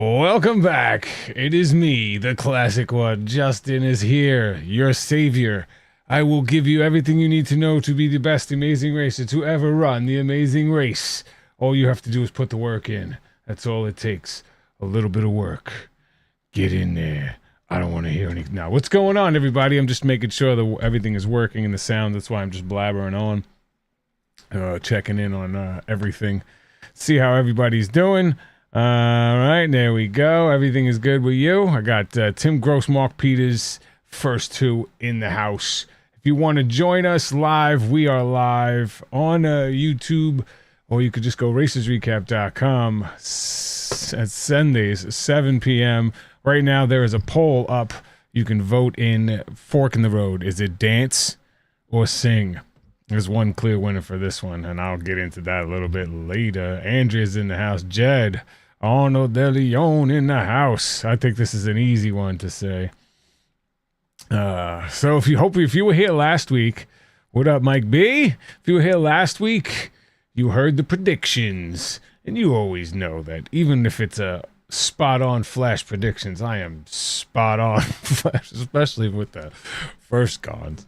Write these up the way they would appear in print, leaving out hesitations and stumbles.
Welcome back. It is me, the classic one. Justin is here, your savior. I will give you everything you need to know to be the best amazing racer to ever run the amazing race. All you have to do is put the work in. That's all it takes. A little bit of work. Get in there. I don't want to hear anything. Now, what's going on, everybody? I'm just making sure that everything is working in the sound. That's why I'm just blabbering on. Checking in on everything. See how everybody's doing. All right, there we go. Everything is good with you. I got Tim Gross, Mark Peters, first two in the house. If you want to join us live, we are live on YouTube, or you could just go racersrecap.com at Sundays, 7 p.m. Right now, there is a poll up. You can vote in Fork in the Road. Is it dance or sing? There's one clear winner for this one, and I'll get into that a little bit later. Andrea's in the house. Jed, Arnold De Leon in the house. I think this is an easy one to say. So if you were here last week, what up, Mike B? If you were here last week, you heard the predictions, and you always know that even if it's a spot-on Flash predictions, I am spot-on Flash, especially with the first cons.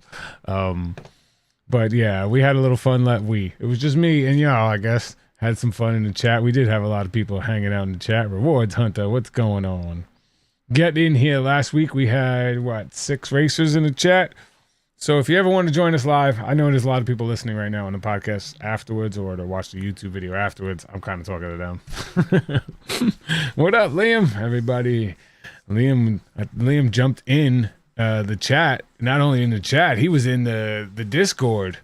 But yeah, we had a little fun. It was just me and y'all, I guess. Had some fun in the chat. We did have a lot of people hanging out in the chat. Rewards Hunter, what's going on? Get in here. Last week we had, 6 racers in the chat. So if you ever want to join us live, I know there's a lot of people listening right now on the podcast afterwards or to watch the YouTube video afterwards. I'm kind of talking to them. What up, Liam? Everybody. Liam jumped in the chat. Not only in the chat, he was in the Discord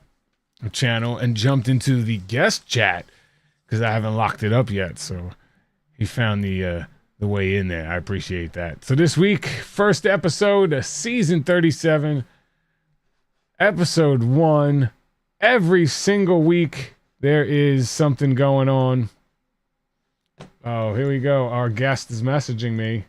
channel and jumped into the guest chat because I haven't locked it up yet. So he found the way in there. I appreciate that. So this week, first episode, season 37, episode 1. Every single week there is something going on. Oh, here we go. Our guest is messaging me.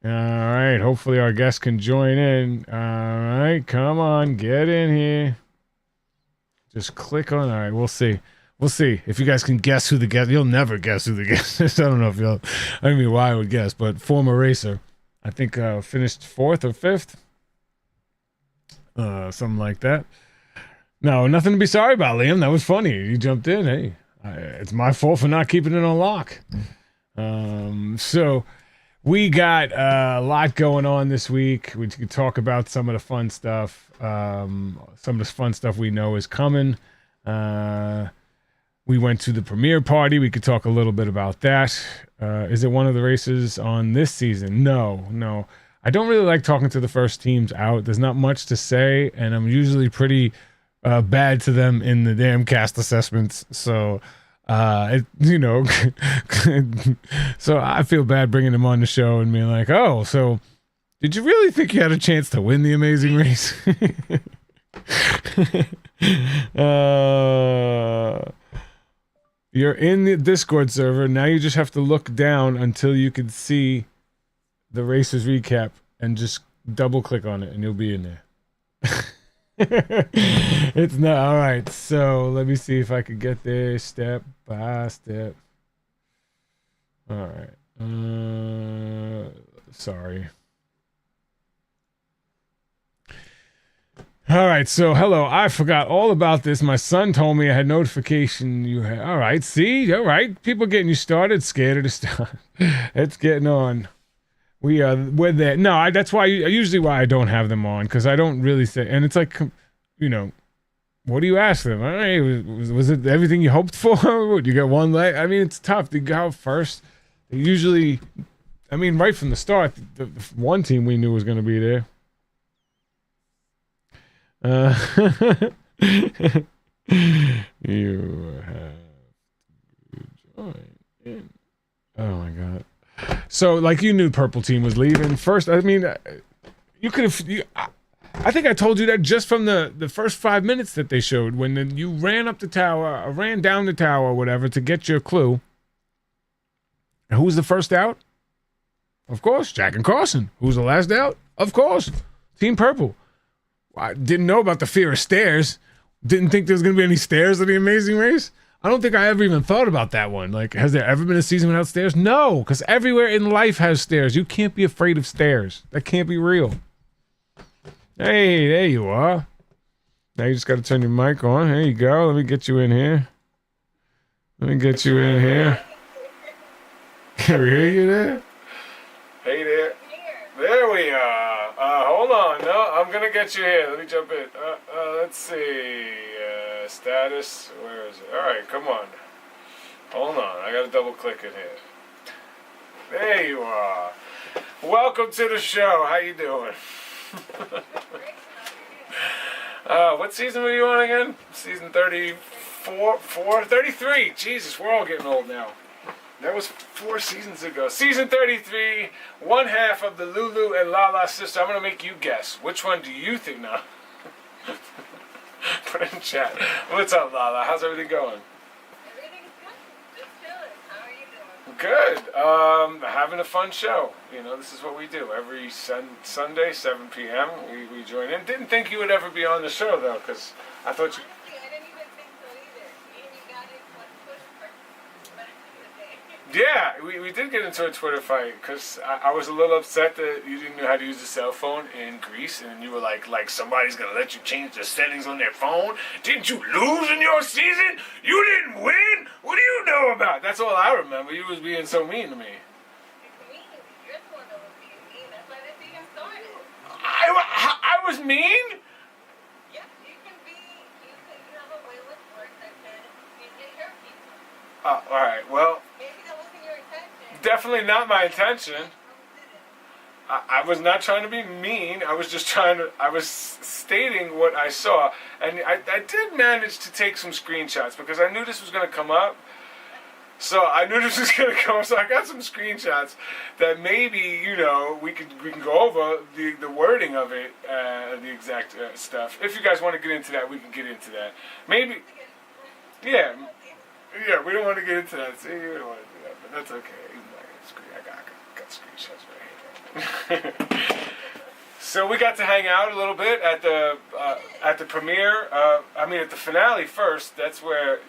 All right, hopefully our guest can join in. All right, come on, get in here. Just click on. All right, we'll see. We'll see if you guys can guess who the guest. You'll never guess who the guest is. I don't know if you'll. I don't mean why I would guess, but former racer. I think finished 4th or 5th. Something like that. No, nothing to be sorry about, Liam. That was funny. You jumped in. Hey, it's my fault for not keeping it on lock. So. We got a lot going on this week. We could talk about some of the fun stuff. Some of the fun stuff we know is coming. We went to the premiere party. We could talk a little bit about that. Is it one of the races on this season? No. I don't really like talking to the first teams out. There's not much to say, and I'm usually pretty bad to them in the damn cast assessments. So... so I feel bad bringing him on the show and being like, oh, so did you really think you had a chance to win the amazing race? You're in the Discord server. Now you just have to look down until you can see the racer's recap and just double click on it and you'll be in there. It's not all right. So let me see if I could get there step by step. All right. Sorry. All right. So hello. I forgot all about this. My son told me I had notification. You had. All right. See. All right. People getting you started. Scared to start. It's getting on. We're there. No, that's why usually why I don't have them on, because I don't really say, and it's like, what do you ask them? All right, was it everything you hoped for? You got one leg? I mean, it's tough to go first. They usually, right from the start, the one team we knew was going to be there. You have to join in. Oh my God. So, like, you knew Purple Team was leaving first. You could have. I think I told you that just from the first 5 minutes that they showed when you ran up the tower, or ran down the tower, or whatever, to get your clue. And who was the first out? Of course, Jack and Carson. Who was the last out? Of course, Team Purple. I didn't know about the fear of stairs. Didn't think there was going to be any stairs in the Amazing Race. I don't think I ever even thought about that one. Like, has there ever been a season without stairs? No, because everywhere in life has stairs. You can't be afraid of stairs. That can't be real. Hey, there you are. Now you just got to turn your mic on. There you go. Let me get you in here. Let me get you in here. Can we hear you there? Hey there. There we are. Hold on. No, I'm going to get you here. Let me jump in. Let's see. Status. Where is it? All right, come on. Hold on. I got to double click in here. There you are. Welcome to the show. How you doing? What season were you on again? Season 34? 33. Jesus, we're all getting old now. That was 4 seasons ago. Season 33, one half of the Lulu and Lala sister. I'm going to make you guess. Which one do you think now? Put it in chat. What's up, Lala? How's everything going? Everything's good. Just chilling. How are you doing? Good. Having a fun show. You know, this is what we do. Every Sunday, 7 p.m., we join in. Didn't think you would ever be on the show, though, because I thought you... Honestly, I didn't even think so either. Me and you got it on Twitter back in the day. Yeah, we did get into a Twitter fight because I was a little upset that you didn't know how to use a cell phone in Greece, and you were like somebody's gonna let you change the settings on their phone. Didn't you lose in your season? You didn't win. What do you know about? That's all I remember. You was being so mean to me. It's mean. You're the one that was being mean. That's why this even started. I was mean? Yeah, you have a way with words that can easily hurt people. All right. Well, Maybe that wasn't your intention. definitely not my intention. I was not trying to be mean. I was just I was stating what I saw. And I did manage to take some screenshots because I knew this was going to come up. So I knew this was going to come up. So I got some screenshots that maybe, you know, we can go over the wording of it, the exact stuff. If you guys want to get into that, we can get into that. Maybe, yeah. Yeah, we don't want to get into that. See, we don't want to do that, but that's okay. I got screenshots right here. So we got to hang out a little bit at the premiere. At the finale first. That's where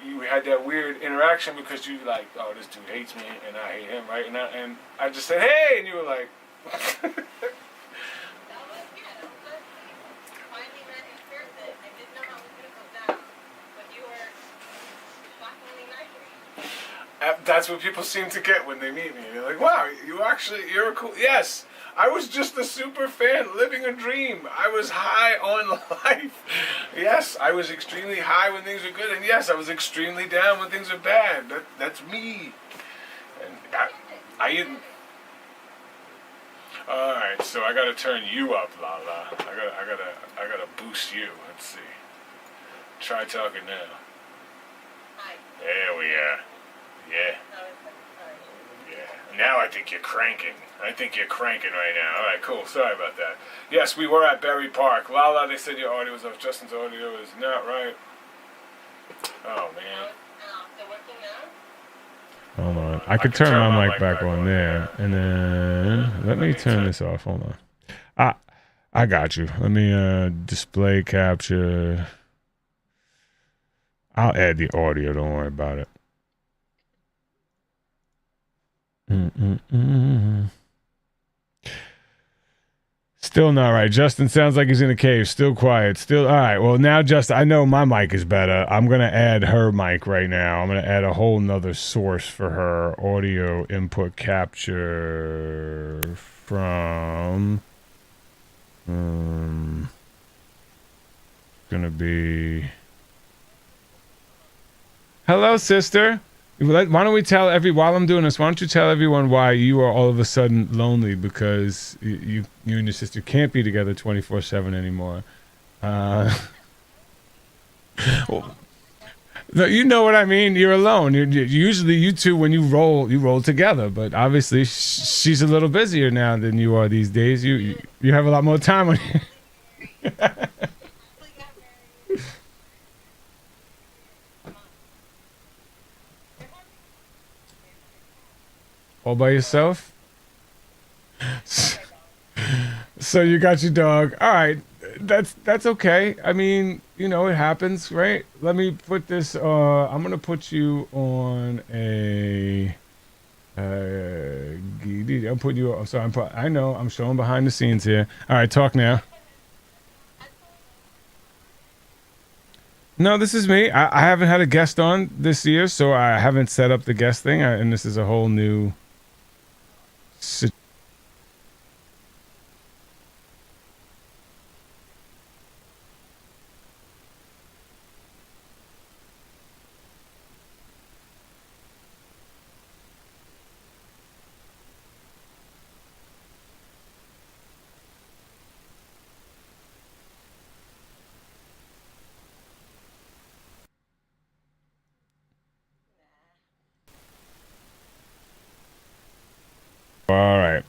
you had that weird interaction because you like, oh, this dude hates me and I hate him, right? And I just said, hey, and you were like. That's what people seem to get when they meet me. They're like, wow, you're a cool... Yes, I was just a super fan living a dream. I was high on life. Yes, I was extremely high when things were good. And yes, I was extremely down when things were bad. That's me. And I didn't... Alright, so I gotta turn you up, Lala. I gotta boost you. Let's see. Try talking now. Hi. There we are. Yeah. Yeah. Now I think you're cranking. I think you're cranking right now. All right, cool. Sorry about that. Yes, we were at Berry Park. Lala, they said your audio was off. Justin's audio is not right. Oh, man. Hold on. I could turn my mic back on there. And then let me turn this off. Hold on. I got you. Let me display capture. I'll add the audio. Don't worry about it. Still not right. Justin sounds like he's in a cave. Still quiet. Still all right. Well, now Justin, I know my mic is better. I'm gonna add her mic right now. I'm gonna add a whole nother source for her audio input capture from. Gonna be. Hello, sister. Why don't we tell while I'm doing this, why don't you tell everyone why you are all of a sudden lonely because you and your sister can't be together 24/7 anymore. Well, no, you know what I mean. You're alone. Usually you two, when you roll together. But obviously she's a little busier now than you are these days. You have a lot more time on you. All by yourself? So you got your dog. All right. That's okay. I mean, it happens, right? Let me put this. I'm gonna put you on a. I'm putting you. So I know. I'm showing behind the scenes here. All right, talk now. No, this is me. I haven't had a guest on this year, so I haven't set up the guest thing, and this is a whole new. All right.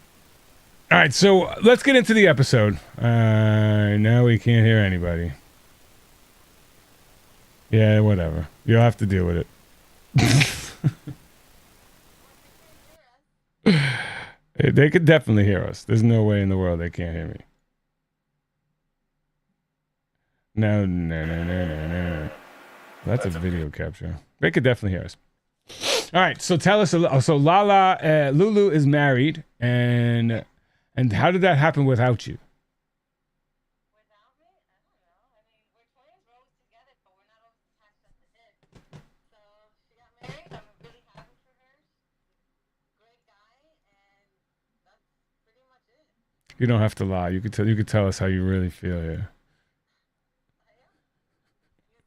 All right, so let's get into the episode. Now we can't hear anybody. Yeah, whatever. You'll have to deal with it. They could definitely hear us. There's no way in the world they can't hear me. No, no, no, no, no, no. That's a video capture. They could definitely hear us. All right, so tell us. So Lulu is married, and how did that happen without you? Without me, I don't know. I mean, we're twins, we're always together, but we're not always attached at the hip. So she got married. I'm really happy for her. Great guy, and that's pretty much it. You don't have to lie. You could tell. You could tell us how you really feel here. I am.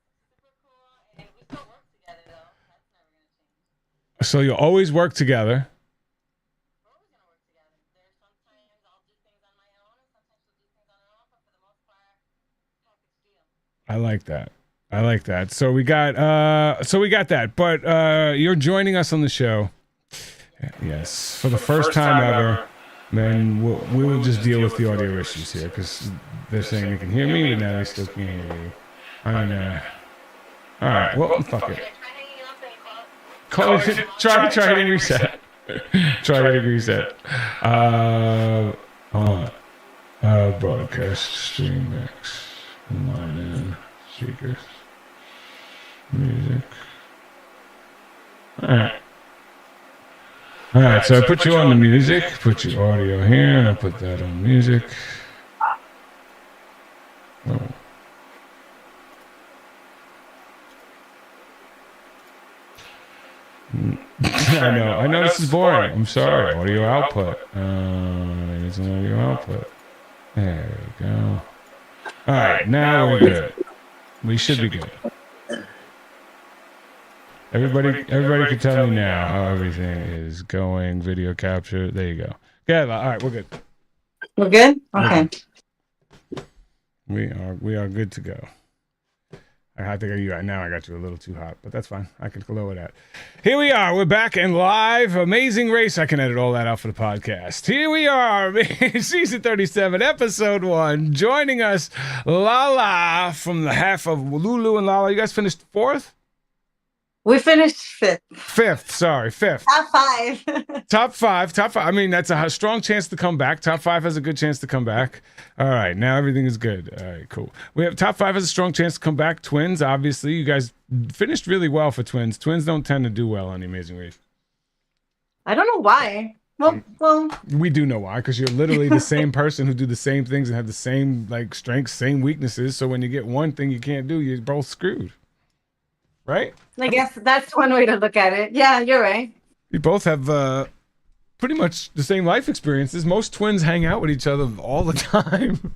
He's super cool, and we still work together though. That's never gonna change. So you always work together. We're always gonna work together. There's sometimes I'll do things on my own, and sometimes she'll do things on her own, but for the most part, package deal. I like that. I like that. So we got that. But you're joining us on the show. Yes, for the first time ever. Man, we will just deal with the audio issues here because they're saying they can hear me, but now they still can't hear you. I know. All right. Well, fuck it. Try hanging up and Call it. Try hitting reset. Try hitting reset. Hold on. Broadcast stream mix. Line in speakers. Music. All right, so I put you on the music, put your audio here, and I put that on music. Oh. I know this is boring. I'm sorry. Audio output. It's an audio output. There we go. All right, now we're good. We should be good. Everybody can tell me now how everything is going. Video capture. There you go. Yeah. All right, we're good. We're good? Okay. We are good to go. I think you right now. I got you a little too hot, but that's fine. I can lower that. Here we are. We're back and live. Amazing Race. I can edit all that out for the podcast. Here we are, season 37, episode 1. Joining us, Lala from the half of Lulu and Lala. You guys finished 4th? We finished 5th. 5th, sorry, 5th. Top 5. Top 5. I mean, that's a strong chance to come back. Top 5 has a good chance to come back. All right, now everything is good. All right, cool. We have top 5 has a strong chance to come back. Twins, obviously, you guys finished really well for twins. Twins don't tend to do well on The Amazing Race. I don't know why. Well, we do know why, because you're literally the same person who do the same things and have the same strengths, same weaknesses. So when you get one thing you can't do, you're both screwed. Right? I guess that's one way to look at it. Yeah, you're right. You both have pretty much the same life experiences. Most twins hang out with each other all the time.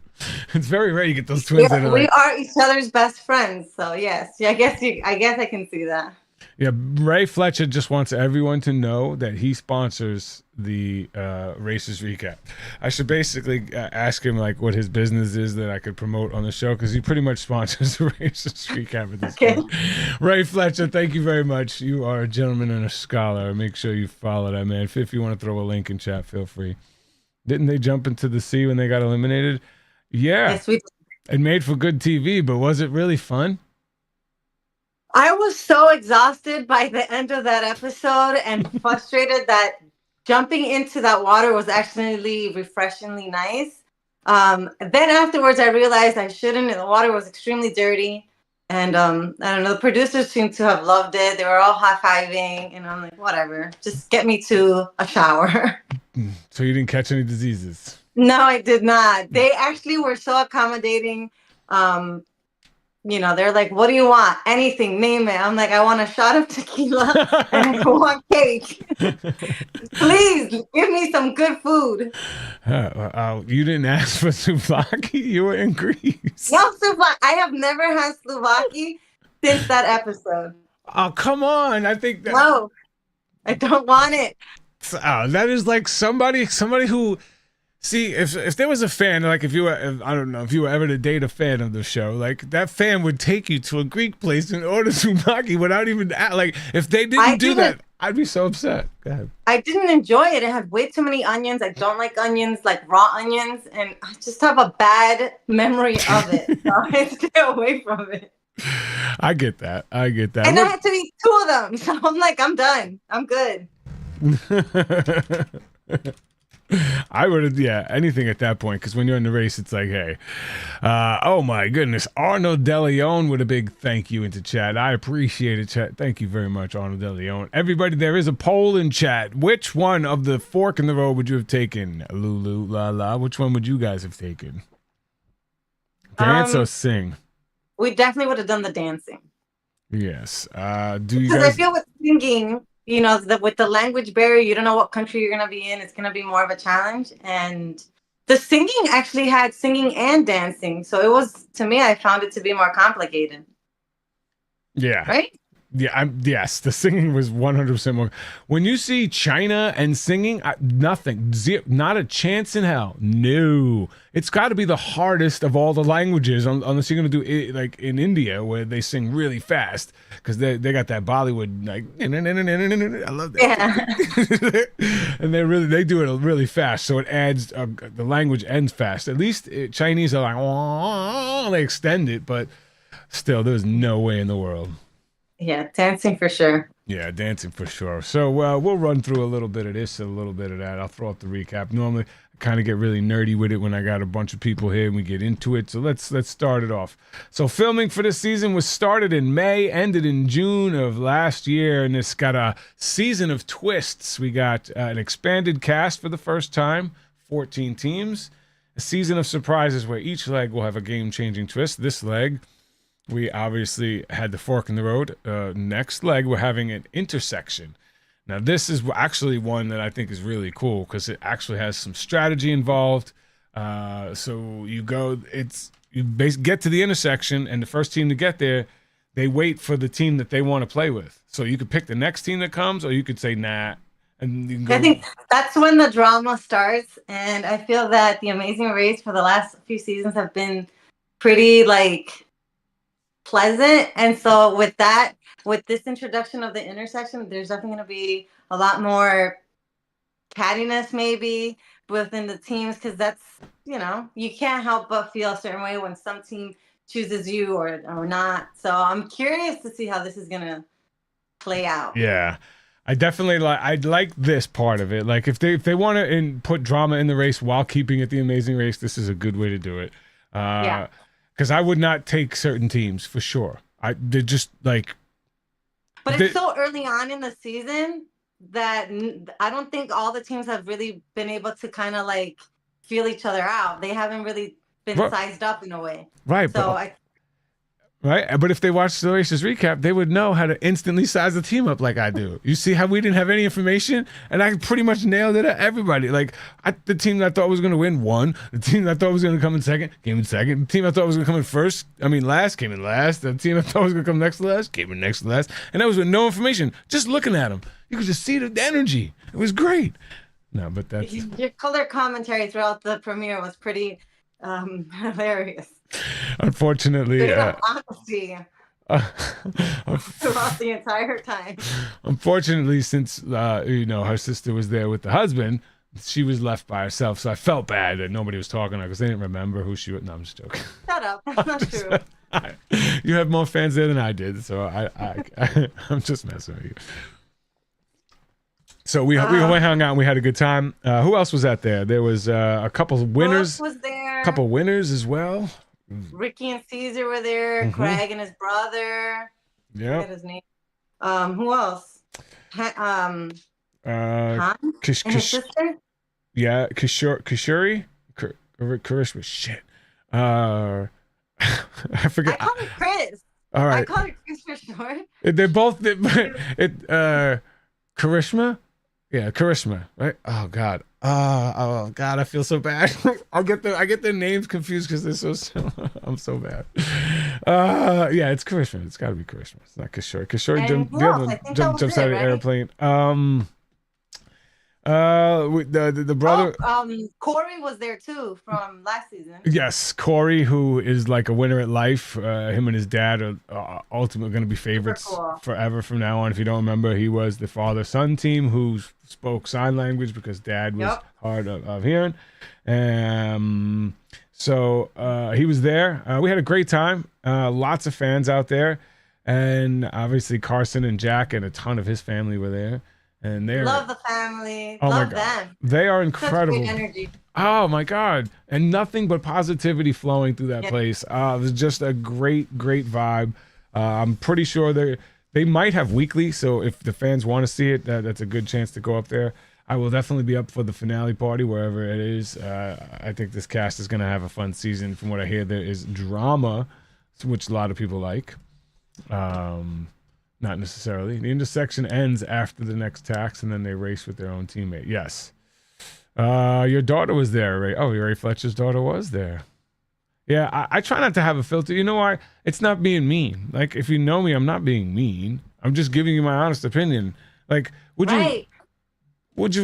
It's very rare you get those twins. We are each other's best friends. So yes, I guess I can see that. Yeah, Ray Fletcher just wants everyone to know that he sponsors the Racers Recap. I should basically ask him what his business is that I could promote on the show, because he pretty much sponsors the Racers Recap at this point. Ray Fletcher, thank you very much. You are a gentleman and a scholar. Make sure you follow that, man. If you want to throw a link in chat, feel free. Didn't they jump into the sea when they got eliminated? Yeah. Yes, we did. It made for good TV, but was it really fun? I was so exhausted by the end of that episode and frustrated that jumping into that water was actually refreshingly nice. Then afterwards, I realized I shouldn't, and the water was extremely dirty. And I don't know, the producers seemed to have loved it. They were all high-fiving, and I'm like, whatever, just get me to a shower. So you didn't catch any diseases? No, I did not. They actually were so accommodating. Um, they're like, what do you want? Anything, name it. I'm like, I want a shot of tequila and I want cake. Please give me some good food. You didn't ask for souvlaki? You were in Greece. No, souvlaki. I have never had souvlaki since that episode. Oh, come on. I think that... No, I don't want it. That is like somebody who... See, if there was a fan, like if I don't know, if you were ever to date a fan of the show, like that fan would take you to a Greek place and order souvlaki without even, like, if they didn't do that, I'd be so upset. Go ahead. I didn't enjoy it. It had way too many onions. I don't like onions, like raw onions, and I just have a bad memory of it. So I stay away from it. I get that. And I had to eat 2 of them. So I'm like, I'm done. I'm good. I would have, anything at that point, because when you're in the race, it's like, hey, oh my goodness, Arnold DeLeon with a big thank you into chat. I appreciate it, chat. Thank you very much, Arnold DeLeon. Everybody, there is a poll in chat. Which one of the fork in the road would you have taken? Lulu, la la. Which one would you guys have taken? Dance or sing? We definitely would have done the dancing. Yes. Because I feel with singing, with the language barrier, you don't know what country you're going to be in. It's going to be more of a challenge. And the singing actually had singing and dancing. So it was, to me, I found it to be more complicated. Yeah. Right? Yeah, yes, the singing was 100% more. When you see China and singing, nothing, not a chance in hell. No, it's got to be the hardest of all the languages, unless you're going to do it like in India where they sing really fast because they got that Bollywood like. I love that. Yeah. And they do it really fast, so it adds the language ends fast. At least Chinese are like, oh, they extend it, but still, there's no way in the world. Yeah, dancing for sure. Yeah, dancing for sure. So we'll run through a little bit of this and a little bit of that. I'll throw up the recap. Normally, I kind of get really nerdy with it when I got a bunch of people here and we get into it. So let's start it off. So filming for this season was started in May, ended in June of last year, and it's got a season of twists. We got an expanded cast for the first time, 14 teams. A season of surprises where each leg will have a game-changing twist. This leg, we obviously had the fork in the road. Next leg, we're having an intersection. Now, this is actually one that I think is really cool because it actually has some strategy involved. So you get to the intersection, and the first team to get there, they wait for the team that they want to play with. So you could pick the next team that comes, or you could say, nah. And you can go. I think that's when the drama starts, and I feel that the Amazing Race for the last few seasons have been pretty, pleasant. And so with this introduction of the intersection, there's definitely going to be a lot more cattiness maybe within the teams, because that's, you can't help but feel a certain way when some team chooses you or not. So I'm curious to see how this is going to play out. Yeah. I definitely like this part of it. Like if they want to put drama in the race while keeping it the Amazing Race, this is a good way to do it. Yeah. Because I would not take certain teams for sure. They're just like. But it's so early on in the season that I don't think all the teams have really been able to kind of feel each other out. They haven't really been sized up in a way. Right. So But if they watched the races recap, they would know how to instantly size the team up like I do. You see how we didn't have any information, and I pretty much nailed it at everybody. The team that I thought was going to win won. The team that I thought was going to come in second came in second. The team I thought was going to come in last came in last. The team I thought was going to come next to last came in next to last. And that was with no information. Just looking at them, you could just see the energy. It was great. No, but that's your color commentary throughout the premiere was pretty hilarious. Unfortunately, honesty throughout the entire time. Unfortunately, since her sister was there with the husband, she was left by herself. So I felt bad that nobody was talking to her because they didn't remember who she was. No, I'm just joking. Shut up. That's not true. You have more fans there than I did, so I'm just messing with you. So we hung out and we had a good time. Who else was out there? There was a couple of winners. Brooke was there. Couple winners as well. Ricky and Caesar were there. Craig and his brother. Yeah. Forget his name. Who else? Han and his sister. Yeah, Kishori, Karishma. Shit. I forget. I call him Chris. All right. I call him Chris for short. They're both Karishma. Yeah, Karishma. Right. Oh God. Oh God. I feel so bad. I get their names confused because they're so. I'm so bad. Yeah, it's Karishma. It's got to be Karishma. It's not Kishori. Kishori jumps out of the airplane. The brother. Corey was there too from last season. Yes, Corey, who is like a winner at life. Him and his dad are ultimately going to be favorites forever from now on. If you don't remember, he was the father-son team who spoke sign language because dad was hard of hearing. So he was there. We had a great time. Lots of fans out there, and obviously Carson and Jack and a ton of his family were there. And they love the family. Oh love my God. them. They are incredible. Such great energy. Oh my God. And nothing but positivity flowing through that place. It was just a great vibe. I'm pretty sure they might have weekly. So if the fans want to see it, that's a good chance to go up there. I will definitely be up for the finale party, wherever it is. I think this cast is going to have a fun season. From what I hear, there is drama, which a lot of people like. Not necessarily. The intersection ends after the next tax, and then they race with their own teammate. Yes. Your daughter was there, Ray. Oh, Ray Fletcher's daughter was there. Yeah, I try not to have a filter. You know why? It's not being mean. Like, if you know me, I'm not being mean. I'm just giving you my honest opinion. Like, would you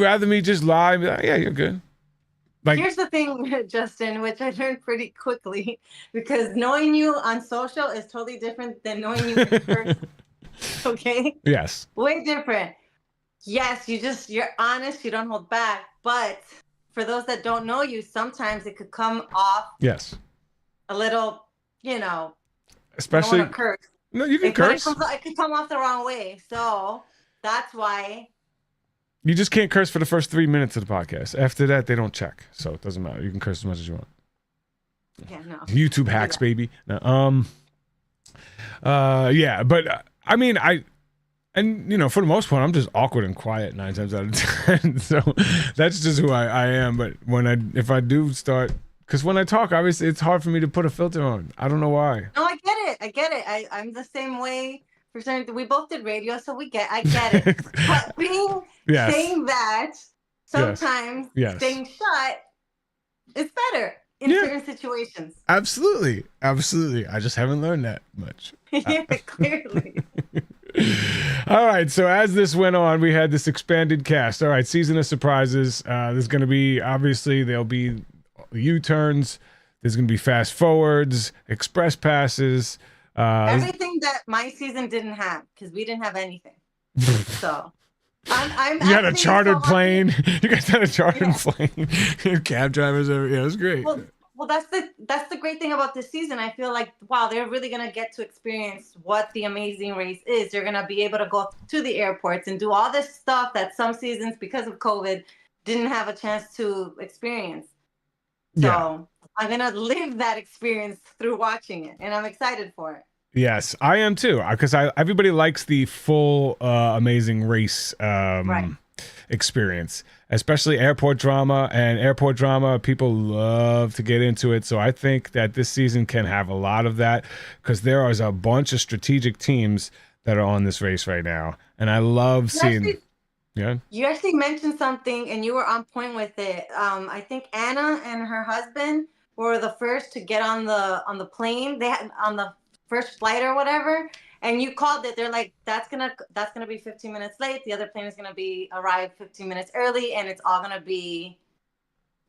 rather me just lie and be like, yeah, you're good? Like, here's the thing, Justin, which I learned pretty quickly, because knowing you on social is totally different than knowing you in person. Okay. Yes. Way different. Yes, you're honest, you don't hold back. But for those that don't know you, sometimes it could come off. Yes. A little, especially. I don't want to curse. No, you can curse. It could come off the wrong way. So that's why. You just can't curse for the first 3 minutes of the podcast. After that, they don't check, so it doesn't matter. You can curse as much as you want. Yeah, no. YouTube hacks, baby. No, yeah, but. I mean, for the most part, I'm just awkward and quiet 9 times out of 10. So that's just who I am. But if I do start, because when I talk, obviously it's hard for me to put a filter on. I don't know why. No, I get it. I'm the same way. We both did radio, so I get it. But saying that sometimes staying shut is better in certain situations. Absolutely. I just haven't learned that much. Yeah, clearly. All right, so as this went on, we had this expanded cast. All right, season of surprises. There's going to be, obviously, there'll be U-turns. There's going to be fast forwards, express passes. Everything that my season didn't have, because we didn't have anything. So I'm you had a chartered plane. You guys had a chartered plane. Cab drivers. Yeah, it was great. Well, that's the great thing about this season. I feel like, wow, they're really going to get to experience what the Amazing Race is. They're going to be able to go to the airports and do all this stuff that some seasons, because of COVID, didn't have a chance to experience. So I'm going to live that experience through watching it, and I'm excited for it. Yes, I am too, because everybody likes the full Amazing Race experience, especially airport drama. And airport drama, people love to get into it. So I think that this season can have a lot of that, because there is a bunch of strategic teams that are on this race right now, and I love seeing. You actually mentioned something, and you were on point with it. I think Anna and her husband were the first to get on the plane. They had on the first flight or whatever, and you called it. They're like, that's gonna be 15 minutes late. The other plane is gonna arrive 15 minutes early, and it's all gonna be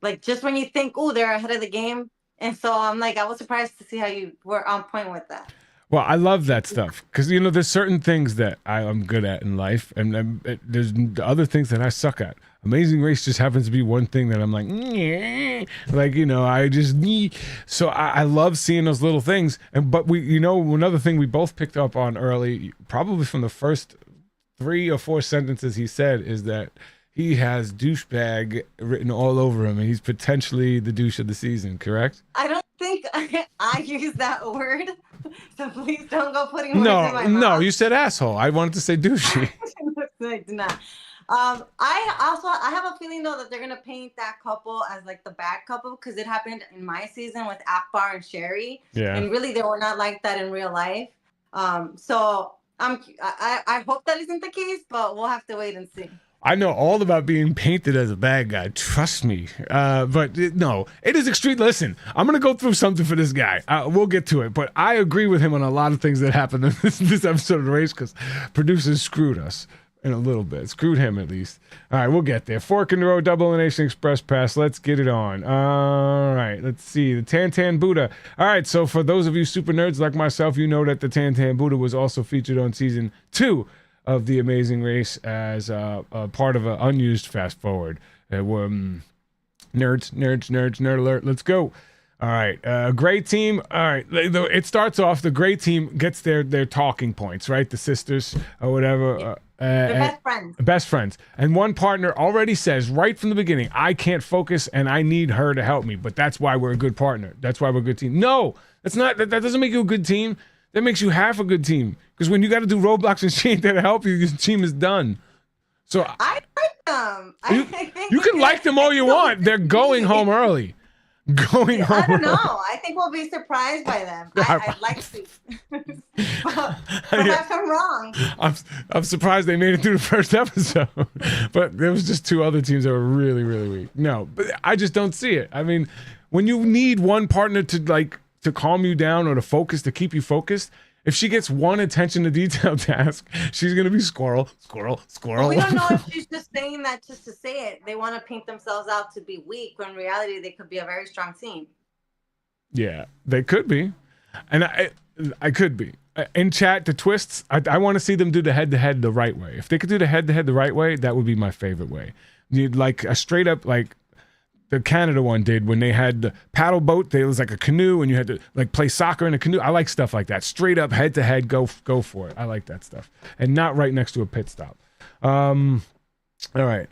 like just when you think, oh, they're ahead of the game. And so I'm like, I was surprised to see how you were on point with that. Well, I love that stuff, because there's certain things that I'm good at in life, and there's other things that I suck at. Amazing Race just happens to be one thing that I'm like, I just need. So I love seeing those little things. But another thing we both picked up on early, probably from the first 3 or 4 sentences he said, is that he has douchebag written all over him, and he's potentially the douche of the season, correct? I don't think I use that word, so please don't go putting words in my No, mouth. you said asshole. I wanted to say douchey. I did not. I have a feeling though that they're gonna paint that couple as like the bad couple because it happened in my season with Akbar and Sherry, Yeah. and really they were not like that in real life. So I hope that isn't the case, but we'll have to wait and see. I know all about being painted as a bad guy. Trust me. No, it is extreme. Listen, I'm going to go through something for this guy. We'll get to it. But I agree with him on a lot of things that happened in this episode of the race because producers screwed us in a little bit. Screwed him, at least. All right, we'll get there. Fork in the road, double elimination express pass. Let's get it on. All right, let's see. The Tantan Buddha. All right, so for those of you super nerds like myself, you know that the Tantan Buddha was also featured on season 2 of The Amazing Race as a part of an unused fast forward. Nerds, nerd alert. Let's go. All right, gray team. All right, it starts off. The gray team gets their talking points, right? The sisters or whatever. They're best friends. Best friends. And one partner already says right from the beginning, I can't focus and I need her to help me. But that's why we're a good partner. That's why we're a good team. No, that's not. That doesn't make you a good team. That makes you half a good team. Because when you got to do roadblocks and she ain't there to help you, your team is done. So I like them. You, you can like them all you want. They're going home early. Going home. I don't know. I think we'll be surprised by them. I'd like to. Perhaps I'm wrong. I'm surprised they made it through the first episode. But there was just 2 other teams that were really, really weak. No, but I just don't see it. I mean, when you need one partner to calm you down or to focus, to keep you focused, if she gets one attention to detail task, she's going to be squirrel. Well, we don't know if she's just saying that just to say it. They want to paint themselves out to be weak when in reality they could be a very strong team. Yeah, they could be. And I could be. In chat, the twists, I want to see them do the head-to-head the right way. If they could do the head-to-head the right way, that would be my favorite way. You'd like a straight up, like the Canada one did when they had the paddle boat. There was like a canoe and you had to like play soccer in a canoe. I like stuff like that. Straight up head to head, go for it. I like that stuff. And not right next to a pit stop. All right.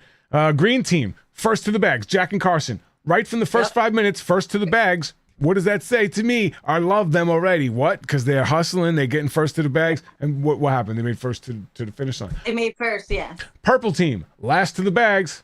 Green team, first to the bags. Jack and Carson. Right from the first 5 minutes, first to the bags. What does that say to me? I love them already. What? Because they're hustling, they're getting first to the bags. And what happened? They made first to the finish line. They made first, yeah. Purple team, last to the bags.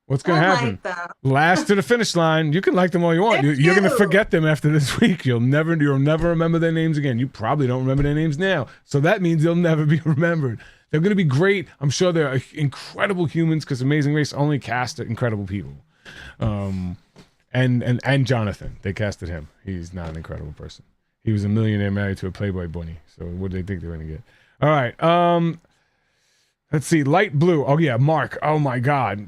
What's going to happen? Like Last to the finish line. You can like them all you want. You're going to forget them after this week. You'll never remember their names again. You probably don't remember their names now. So that means they'll never be remembered. They're going to be great. I'm sure they're incredible humans because Amazing Race only cast incredible people. And Jonathan, they casted him. He's not an incredible person. He was a millionaire married to a Playboy bunny. So what do they think they're going to get? All right. Let's see. Light blue. Oh yeah, Mark. Oh my God.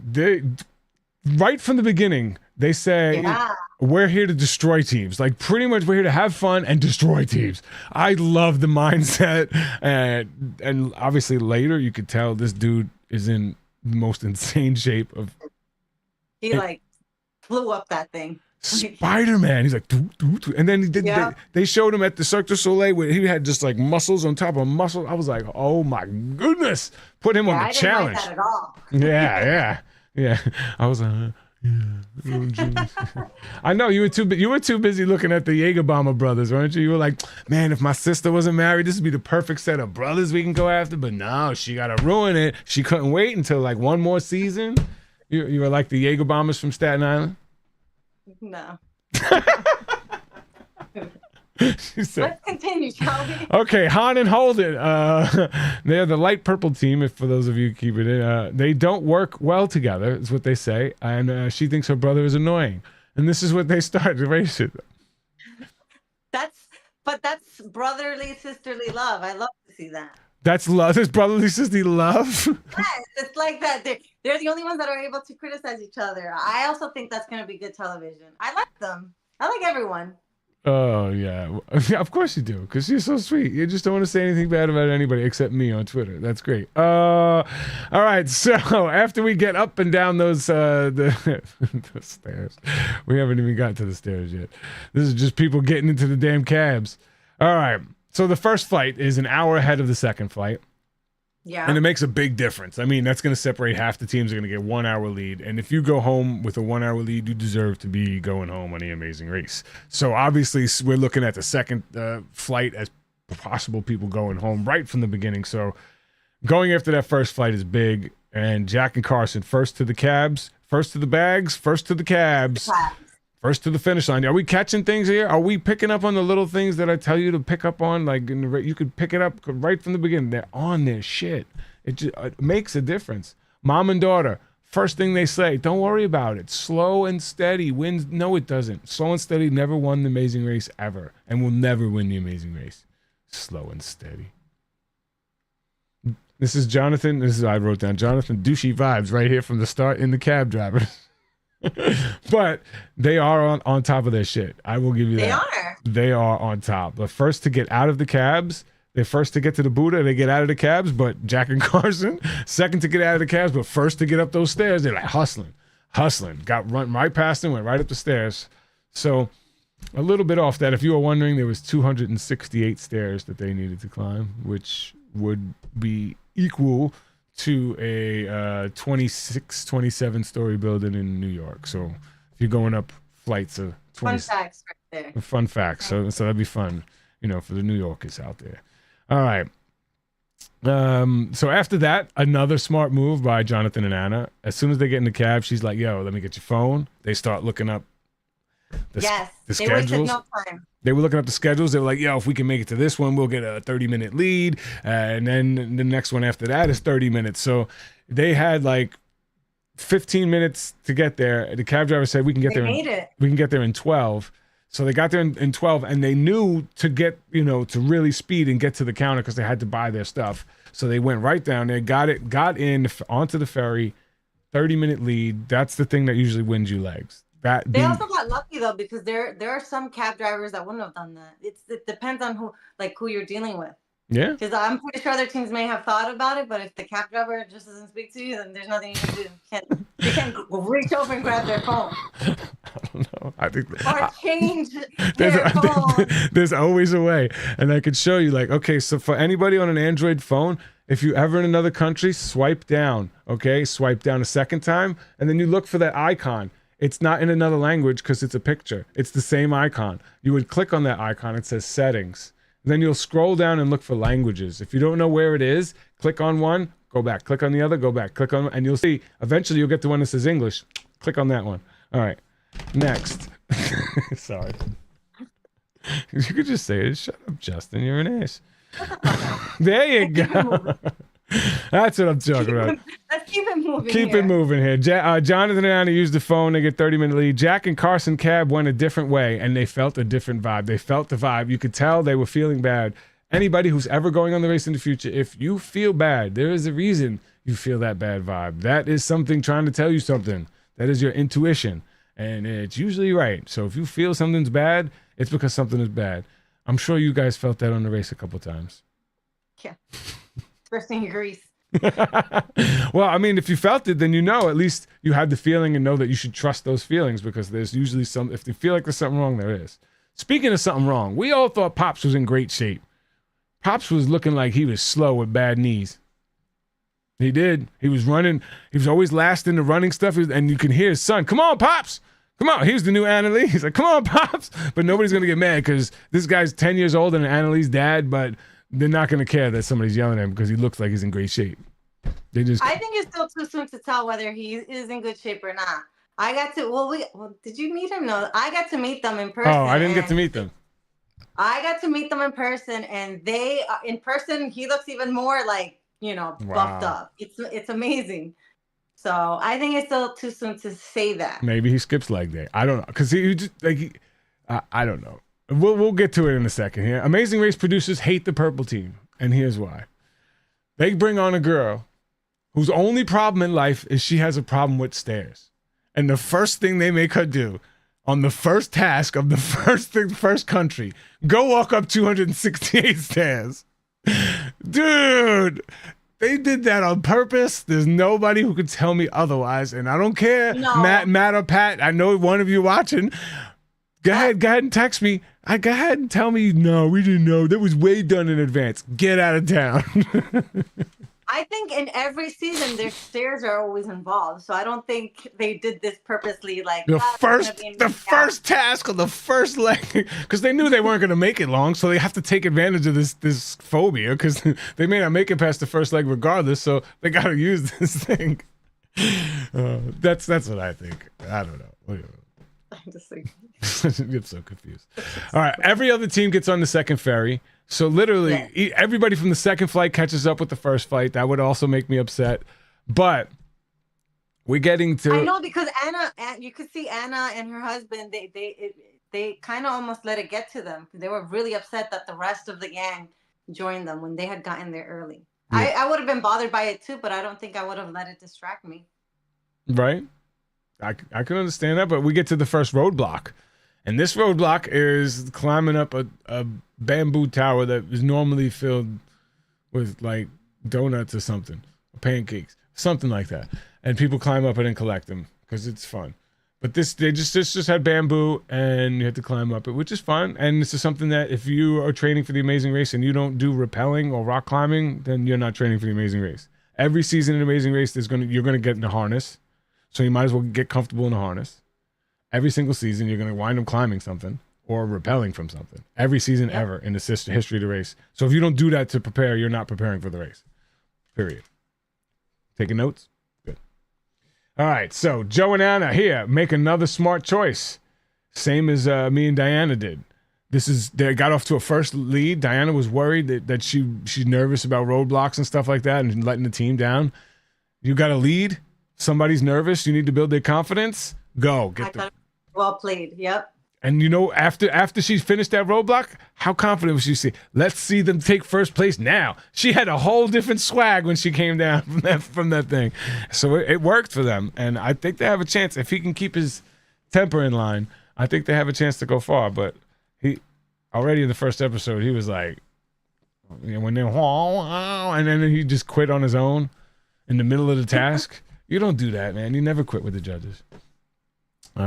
Right from the beginning, they say we're here to destroy teams. Like pretty much we're here to have fun and destroy teams. I love the mindset. And obviously later you could tell this dude is in the most insane shape of. He like blew up that thing. Spider-Man. He's like, doo, doo, doo. And then they showed him at the Cirque du Soleil where he had just like muscles on top of muscles. I was like, oh my goodness. Put him on the challenge. I didn't like that at all. Yeah. I was like, I know you were too busy looking at the Jägerbomber brothers, weren't you? You were like, man, if my sister wasn't married, this would be the perfect set of brothers we can go after. But no, she got to ruin it. She couldn't wait until like one more season. You were like the Jägerbombers from Staten Island. No. Let's continue, shall we? Okay, Han and Holden. They're the light purple team, if for those of you keep it in. They don't work well together, is what they say. And she thinks her brother is annoying. And this is what they start to race it. That's brotherly, sisterly love. I love to see that. That's love. That's brotherly, sisterly love. Yes, it's like that. They're the only ones that are able to criticize each other. I also think that's going to be good television. I like them. I like everyone. Oh, yeah. Of course you do, because you're so sweet. You just don't want to say anything bad about anybody except me on Twitter. That's great. All right, so after we get up and down those the stairs, we haven't even got to the stairs yet. This is just people getting into the damn cabs. All right, so the first flight is an hour ahead of the second flight. Yeah. And it makes a big difference. I mean, that's going to separate half the teams are going to get 1 hour lead. And if you go home with a 1 hour lead, you deserve to be going home on the Amazing Race. So obviously, we're looking at the second flight as possible people going home right from the beginning. So going after that first flight is big. And Jack and Carson, first to the cabs, first to the bags, first to the cabs. First to the finish line. Are we catching things here? Are we picking up on the little things that I tell you to pick up on? Like you could pick it up right from the beginning. They're on their shit. It makes a difference. Mom and daughter, first thing they say, don't worry about it. Slow and steady wins. No, it doesn't. Slow and steady never won the Amazing Race ever and will never win the Amazing Race. Slow and steady. This is Jonathan. I wrote down Jonathan douchey vibes right here from the start in the cab drivers. But they are on top of their shit. I will give you that. They are on top. The first to get out of the cabs. They're first to get to the Buddha. They get out of the cabs, but Jack and Carson, second to get out of the cabs, but first to get up those stairs. They're like hustling. Got run right past them, went right up the stairs. So a little bit off that. If you were wondering, there was 268 stairs that they needed to climb, which would be equal to a 26, 27-story building in New York. So if you're going up flights of 20... Fun facts right there. Fun facts. So that'd be fun, for the New Yorkers out there. All right. So after that, another smart move by Jonathan and Anna. As soon as they get in the cab, she's like, yo, let me get your phone. They start looking up the schedules. They wasted no time. They were looking up the schedules. They were like, yo, if we can make it to this one, we'll get a 30-minute lead. And then the next one after that is 30 minutes. So they had like 15 minutes to get there. The cab driver said, we can get there in 12. So they got there in 12, and they knew to get, to really speed and get to the counter because they had to buy their stuff. So they went right down there, got in onto the ferry, 30-minute lead. That's the thing that usually wins you legs. They also got lucky though, because there are some cab drivers that wouldn't have done that. It depends on who you're dealing with. Yeah. Because I'm pretty sure other teams may have thought about it, but if the cab driver just doesn't speak to you, then there's nothing you can do. You can't reach over and grab their phone. I don't know. I think or change their phone. There's always a way, and I could show you. Like, okay, so for anybody on an Android phone, if you're ever in another country, swipe down. Okay, swipe down a second time, and then you look for that icon. It's not in another language because it's a picture. It's the same icon. You would click on that icon. It says settings. Then you'll scroll down and look for languages. If you don't know where it is, click on one, go back. Click on the other, go back. Click on, and you'll see. Eventually, you'll get the one that says English. Click on that one. All right. Next. Sorry. You could just say it. Shut up, Justin. You're an ass. There you go. That's what I'm talking about. Let's keep it moving. Keep it moving here. Jonathan and Anna used the phone. They get 30-minute lead. Jack and Carson cab went a different way, and they felt a different vibe. They felt the vibe. You could tell they were feeling bad. Anybody who's ever going on the race in the future, if you feel bad, there is a reason you feel that bad vibe. That is something trying to tell you something. That is your intuition, and it's usually right. So if you feel something's bad, it's because something is bad. I'm sure you guys felt that on the race a couple times. Yeah. Especially in Greece. Well, I mean, if you felt it, then at least you had the feeling and know that you should trust those feelings, because there's usually if you feel like there's something wrong, there is. Speaking of something wrong, we all thought Pops was in great shape. Pops was looking like he was slow with bad knees. He did. He was running. He was always last in the running stuff. And you can hear his son, come on, Pops. Come on. Here's the new Anna Leigh. He's like, come on, Pops. But nobody's going to get mad because this guy's 10 years older than Anna Leigh's dad, but they're not going to care that somebody's yelling at him because he looks like he's in great shape. I think it's still too soon to tell whether he is in good shape or not. I got to, did you meet him? No, I got to meet them in person. Oh, I didn't get to meet them. I got to meet them in person, and in person, he looks even more like, buffed up. It's amazing. So I think it's still too soon to say that. Maybe he skips leg day. I don't know. Because he just, I don't know. We'll get to it in a second here. Amazing Race producers hate the purple team, and here's why. They bring on a girl whose only problem in life is she has a problem with stairs. And the first thing they make her do on the first task of the first country, go walk up 268 stairs. Dude, they did that on purpose. There's nobody who could tell me otherwise, and I don't care. No. Matt or Pat, I know one of you watching. Go ahead and text me. Go ahead and tell me, no, we didn't know. That was way done in advance. Get out of town. I think in every season their stairs are always involved, so I don't think they did this purposely. Like, The there's gonna first, be a the main out. first task on the first leg, because they knew they weren't going to make it long, so they have to take advantage of this phobia, because they may not make it past the first leg regardless, so they got to use this thing. That's what I think. I don't know. I'm just like, I'm so confused. All right, every other team gets on the second ferry. So literally, everybody from the second flight catches up with the first flight. That would also make me upset. But we're getting to. I know, because Anna, you could see Anna and her husband. They kind of almost let it get to them. They were really upset that the rest of the gang joined them when they had gotten there early. Yeah. I would have been bothered by it too, but I don't think I would have let it distract me. Right. I can understand that, but we get to the first roadblock. And this roadblock is climbing up a bamboo tower that is normally filled with like donuts or something, or pancakes, something like that. And people climb up it and collect them because it's fun. But this just had bamboo and you had to climb up it, which is fun. And this is something that if you are training for the Amazing Race and you don't do rappelling or rock climbing, then you're not training for the Amazing Race. Every season in Amazing Race, you're gonna get in a harness, so you might as well get comfortable in a harness. Every single season, you're going to wind up climbing something or rappelling from something. Every season ever in the history of the race. So if you don't do that to prepare, you're not preparing for the race. Period. Taking notes? Good. All right, so Joe and Anna here make another smart choice. Same as me and Diana did. They got off to a first lead. Diana was worried that she's nervous about roadblocks and stuff like that and letting the team down. You got a lead. Somebody's nervous. You need to build their confidence. Go. Well played. Yep. And you know, after she finished that roadblock, how confident was she? Let's see them take first place now. She had a whole different swag when she came down from that thing. So it worked for them. And I think they have a chance. If he can keep his temper in line, I think they have a chance to go far. But he already in the first episode, he was like, when they're and then he just quit on his own in the middle of the task. You don't do that, man. You never quit with the judges.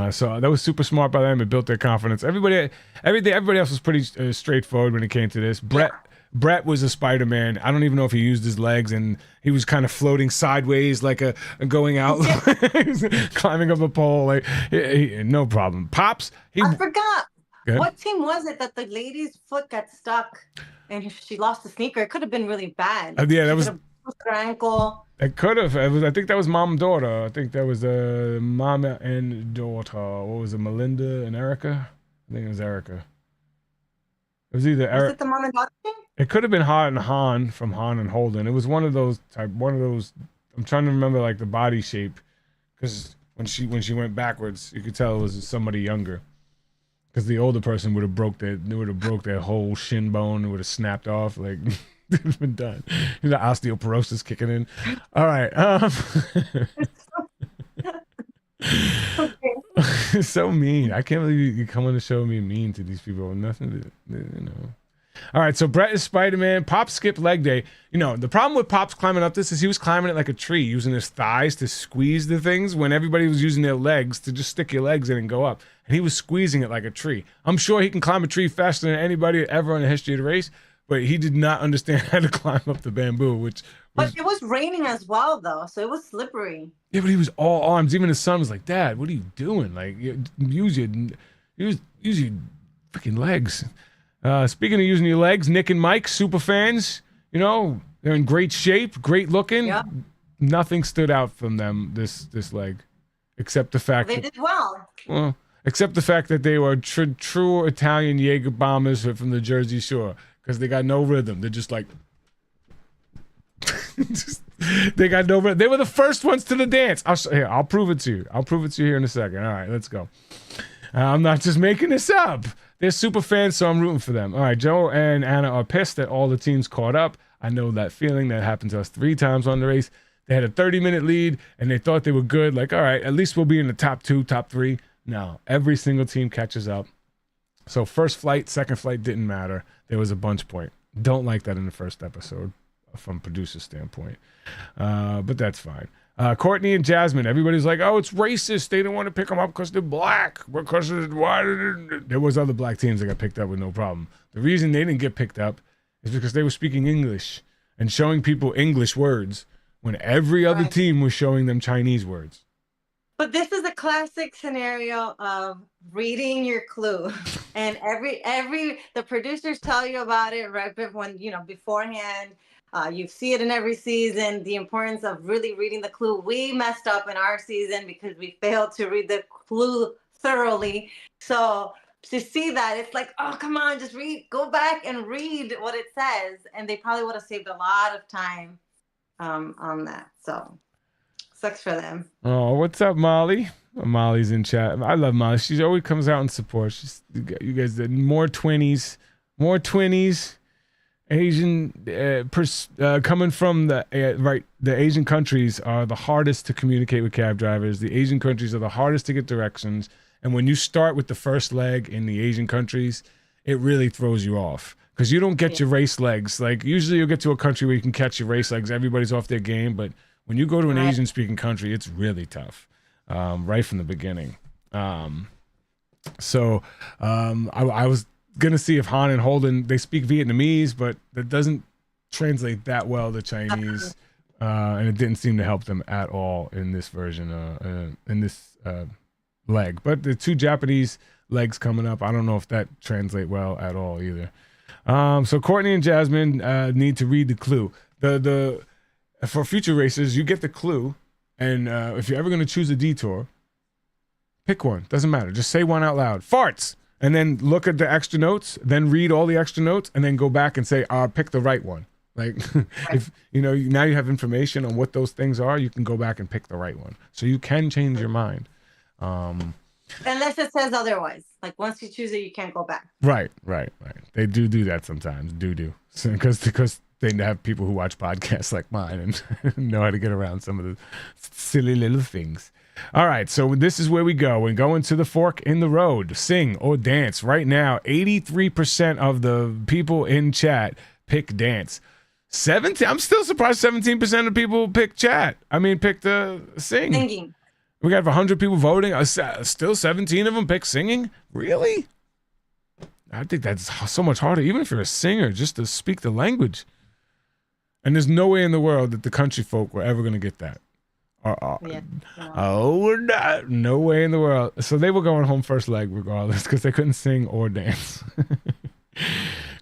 So that was super smart by them. It built their confidence. Everybody else was pretty straightforward when it came to this. Brett was a Spider-Man. I don't even know if he used his legs, and he was kind of floating sideways like a going out, climbing up a pole. Like no problem. Pops. I forgot. What team was it that the lady's foot got stuck and she lost the sneaker? It could have been really bad. Yeah, that was her ankle. It could have. I think that was mom and daughter. I think that was mama and daughter. What was it, Melinda and Erica? I think it was Erica. It was either Was it the mom and daughter thing? It could have been Han from Han and Holden. It was one of those. I'm trying to remember like the body shape, because when she went backwards, you could tell it was somebody younger. Because the older person would have broke their whole shin bone. It would have snapped off like. It's been done. The osteoporosis kicking in. All right. So mean. I can't believe you come on the show and be mean to these people. Nothing to. All right. So Brett is Spider-Man. Pop skipped leg day. The problem with Pop's climbing up this is he was climbing it like a tree, using his thighs to squeeze the things when everybody was using their legs to just stick your legs in and go up. And he was squeezing it like a tree. I'm sure he can climb a tree faster than anybody ever in the history of the race. But he did not understand how to climb up the bamboo, But it was raining as well, though, so it was slippery. Yeah, but he was all arms. Even his son was like, "Dad, what are you doing? Like, use your freaking legs." Speaking of using your legs, Nick and Mike, super fans. They're in great shape, great looking. Yep. Nothing stood out from them this leg, except the fact they did well. Well, except the fact that they were true Italian Jaeger bombers from the Jersey Shore. Because they got no rhythm. They're just like... they got no rhythm. They were the first ones to the dance. I'll prove it to you. I'll prove it to you here in a second. All right, let's go. I'm not just making this up. They're super fans, so I'm rooting for them. All right, Joe and Anna are pissed that all the teams caught up. I know that feeling. That happened to us 3 times on the race. They had a 30-minute lead, and they thought they were good. Like, all right, at least we'll be in the top 2, top 3. No, every single team catches up. So first flight, second flight didn't matter. There was a bunch point. Don't like that in the first episode from producer standpoint. But that's fine. Courtney and Jasmine, everybody's like, oh, it's racist. They don't want to pick them up because they're black. Because there was other black teams that got picked up with no problem. The reason they didn't get picked up is because they were speaking English. and showing people English words when every other Right. team was showing them Chinese words. But this is a classic scenario of reading your clue, and the producers tell you about it right when beforehand. You see it in every season. The importance of really reading the clue. We messed up in our season because we failed to read the clue thoroughly. So to see that, it's like, oh, come on, just read. Go back and read what it says, and they probably would have saved a lot of time on that. So. Sucks for them. Oh, what's up, Molly? Molly's in chat. I love Molly. She always comes out and supports. You guys did more 20s. Asian coming from the Asian countries are the hardest to communicate with cab drivers. The Asian countries are the hardest to get directions. And when you start with the first leg in the Asian countries, it really throws you off because you don't get your race legs. Like usually you'll get to a country where you can catch your race legs. Everybody's off their game, but when you go to an Asian-speaking country, it's really tough, right from the beginning. I was gonna see if Han and Holden they speak Vietnamese, but that doesn't translate that well to Chinese, and it didn't seem to help them at all in this version, in this leg. But the 2 Japanese legs coming up, I don't know if that translate well at all either. So Courtney and Jasmine need to read the clue. For future races, you get the clue, and if you're ever going to choose a detour, pick one. Doesn't matter. Just say one out loud. Farts! And then look at the extra notes, then read all the extra notes, and then go back and say, pick the right one. Like, if now you have information on what those things are, you can go back and pick the right one. So you can change your mind. Unless it says otherwise. Like, once you choose it, you can't go back. Right. They do that sometimes. Because they have people who watch podcasts like mine and know how to get around some of the silly little things. All right, so this is where we go. We go into the fork in the road. Sing or dance. Right now, 83% of the people in chat pick dance. 17. I'm still surprised 17% of people pick chat. Pick the sing. Singing. We got 100 people voting. Still 17 of them pick singing? Really? I think that's so much harder, even if you're a singer, just to speak the language. And there's no way in the world that the country folk were ever going to get that. We're not. No way in the world. So they were going home first leg regardless because they couldn't sing or dance.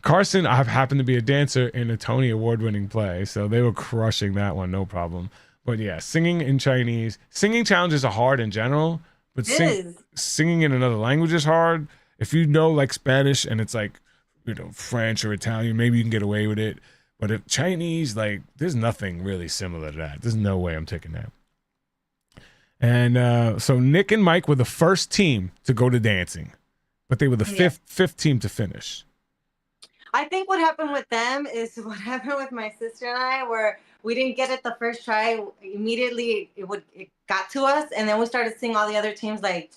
Carson, I happen to be a dancer in a Tony Award-winning play, so they were crushing that one, no problem. But yeah, singing in Chinese. Singing challenges are hard in general, but singing in another language is hard. If you know like Spanish and it's like, French or Italian, maybe you can get away with it. But if Chinese, like, there's nothing really similar to that. There's no way I'm taking that. And so Nick and Mike were the first team to go to dancing, but they were the fifth team to finish. I think what happened with them is what happened with my sister and I, where we didn't get it the first try. Immediately, it got to us, and then we started seeing all the other teams like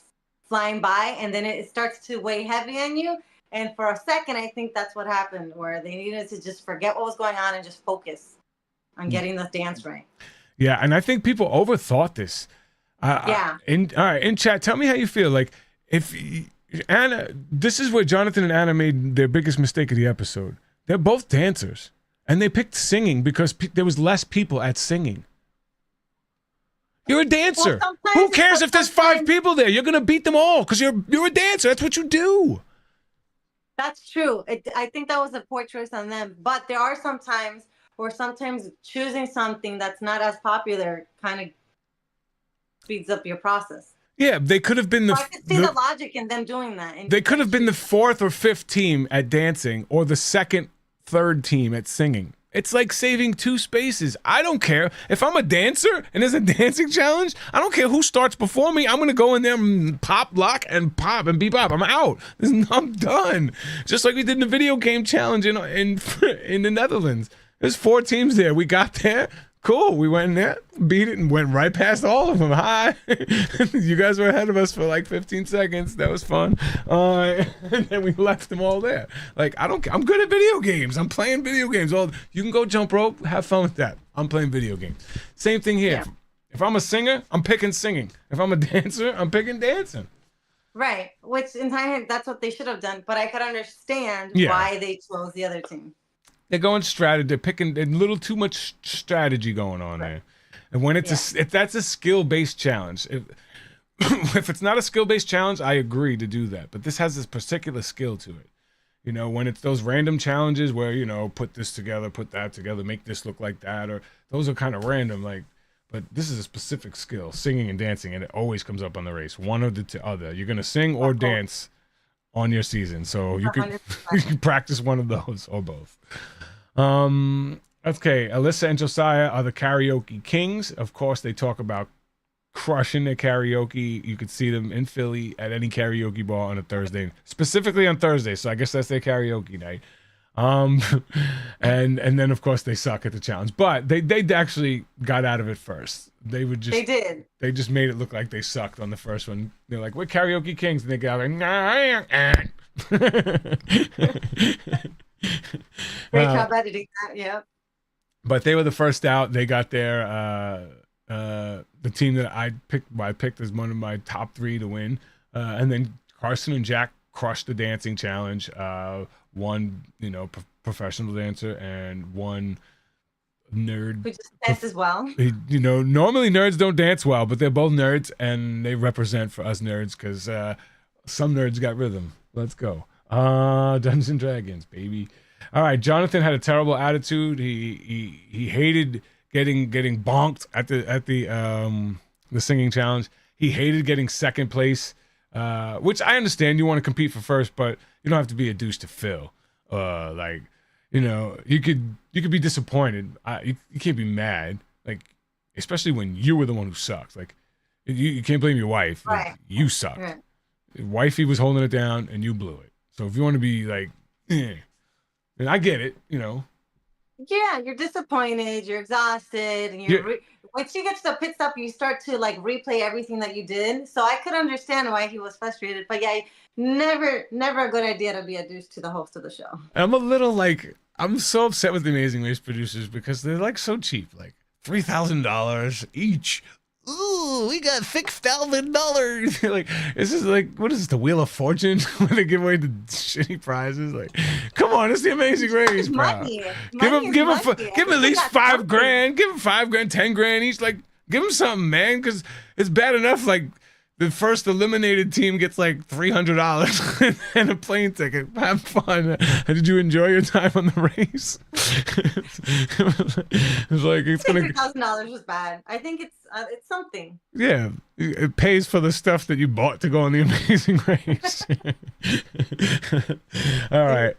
flying by, and then it starts to weigh heavy on you. And for a second, I think that's what happened, where they needed to just forget what was going on and just focus on getting the dance right. Yeah, and I think people overthought this. In chat, tell me how you feel. Like, if Anna, this is where Jonathan and Anna made their biggest mistake of the episode. They're both dancers, and they picked singing because there was less people at singing. You're a dancer. Well, who cares if there's 5 people there? You're gonna beat them all because you're a dancer. That's what you do. That's true. I think that was a poor choice on them. But there are some times where choosing something that's not as popular kind of speeds up your process. Yeah, they could have been I could see the logic in them doing that. They could have been the 4th or 5th team at dancing or the 2nd, 3rd team at singing. It's like saving 2 spaces. I don't care. If I'm a dancer and there's a dancing challenge, I don't care who starts before me. I'm going to go in there and pop, lock, and pop and bebop. I'm out. I'm done. Just like we did in the video game challenge in the Netherlands. There's 4 teams there. We got there. Cool. We went in there, beat it, and went right past all of them. Hi. You guys were ahead of us for like 15 seconds. That was fun. And then we left them all there. Like, I'm good at video games. I'm playing video games. You can go jump rope. Have fun with that. I'm playing video games. Same thing here. Yeah. If I'm a singer, I'm picking singing. If I'm a dancer, I'm picking dancing. Right. Which in time, that's what they should have done. But I could understand why they chose the other team. They're going strategy. They're picking a little too much strategy going on there. And when if that's a skill-based challenge, if it's not a skill-based challenge, I agree to do that. But this has this particular skill to it. You know, when it's those random challenges where, you know, put this together, put that together, make this look like that, or those are kind of random, like, but this is a specific skill, singing and dancing, and it always comes up on the race, one or the other. You're going to sing or dance on your season, so you can, you can practice one of those or both. Okay, Alyssa and Josiah are the karaoke kings. Of course, they talk about crushing their karaoke. You could see them in Philly at any karaoke bar on a Thursday, specifically on Thursday. So I guess that's their karaoke night. And then of course they suck at the challenge, but they actually got out of it first. They just made it look like they sucked on the first one. They're like, we're karaoke kings, and they got like, great job editing that. Yeah. But they were the first out. They got their the team that I picked as one of my top 3 to win. And then Carson and Jack crushed the dancing challenge. One, you know, professional dancer, and one nerd who just dances well. You know, normally nerds don't dance well, but they're both nerds, and they represent for us nerds because some nerds got rhythm. Let's go. Dungeons and Dragons, baby. All right, Jonathan had a terrible attitude. He hated getting bonked at the singing challenge. He hated getting second place, which I understand. You want to compete for first, but you don't have to be a douche to fill. Like, you know, you could be disappointed. You can't be mad, like, especially when you were the one who sucked. Like, you can't blame your wife. Like, Right. you sucked. Right. Wifey was holding it down, and you blew it. So if you want to be like, and I get it, you know. Yeah, you're disappointed, you're exhausted, and you're once you get to the pit stop, you start to like replay everything that you did. So I could understand why he was frustrated, but yeah, never a good idea to be a douche to the host of the show. I'm a little like, I'm so upset with the Amazing Race producers because they're like so cheap, like $3,000 each. Ooh, we got $6,000. Like, this is like, what is this, the Wheel of Fortune? When they give away the shitty prizes? Like, come on, it's the Amazing Race, bro. Give him at least $5,000. Give him $5,000, $10,000 each. Like, give him something, man, because it's bad enough. Like, the first eliminated team gets like $300 and a plane ticket. Have fun. Did you enjoy your time on the race? It's like, it's gonna. $3,000 was bad. I think it's something. Yeah, it pays for the stuff that you bought to go on the Amazing Race. All right.